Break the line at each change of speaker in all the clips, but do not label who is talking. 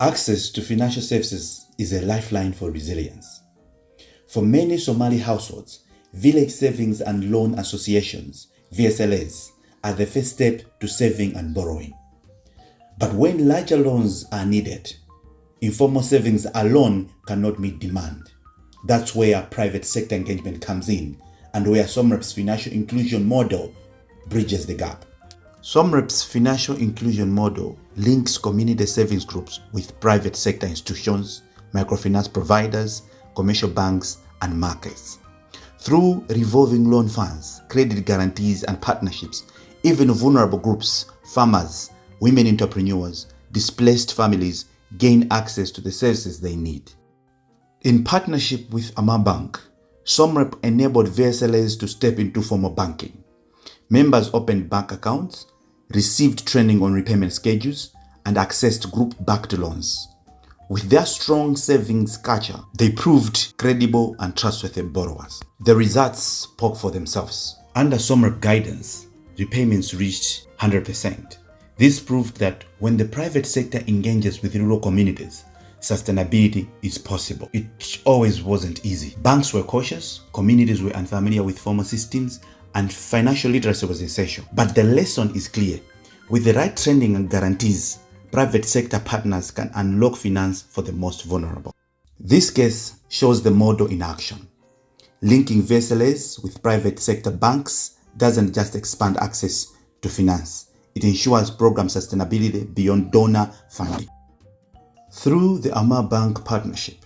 Access to financial services is a lifeline for resilience. For many Somali households, village savings and loan associations, VSLAs, are the first step to saving and borrowing. But when larger loans are needed, informal savings alone cannot meet demand. That's where private sector engagement comes in, and where SomReP's financial inclusion model bridges the gap. SomReP's financial inclusion model links community savings groups with private sector institutions, microfinance providers, commercial banks, and markets. Through revolving loan funds, credit guarantees, and partnerships, even vulnerable groups, farmers, women entrepreneurs, displaced families gain access to the services they need. In partnership with Amal Bank, SomReP enabled VSLAs to step into formal banking. Members opened bank accounts, received training on repayment schedules, and accessed group-backed loans. With their strong savings culture, they proved credible and trustworthy borrowers. The results spoke for themselves. Under SomReP guidance, repayments reached 100%. This proved that when the private sector engages with rural communities, sustainability is possible. It always wasn't easy. Banks were cautious, communities were unfamiliar with formal systems, and financial literacy was essential. But the lesson is clear. With the right training and guarantees, private sector partners can unlock finance for the most vulnerable. This case shows the model in action. Linking VSLAs with private sector banks doesn't just expand access to finance. It ensures program sustainability beyond donor funding. Through the Amal Bank partnership,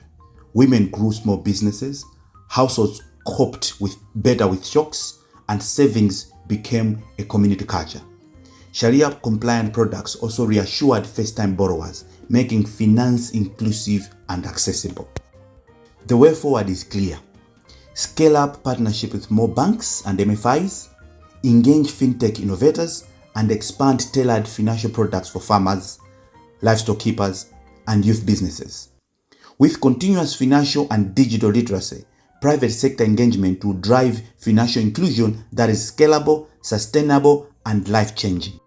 women grew small businesses, households coped better with shocks, and savings became a community culture. Sharia-compliant products also reassured first-time borrowers, making finance inclusive and accessible. The way forward is clear. Scale up partnership with more banks and MFIs, engage fintech innovators, and expand tailored financial products for farmers, livestock keepers, and youth businesses. With continuous financial and digital literacy, private sector engagement will drive financial inclusion that is scalable, sustainable, and life-changing.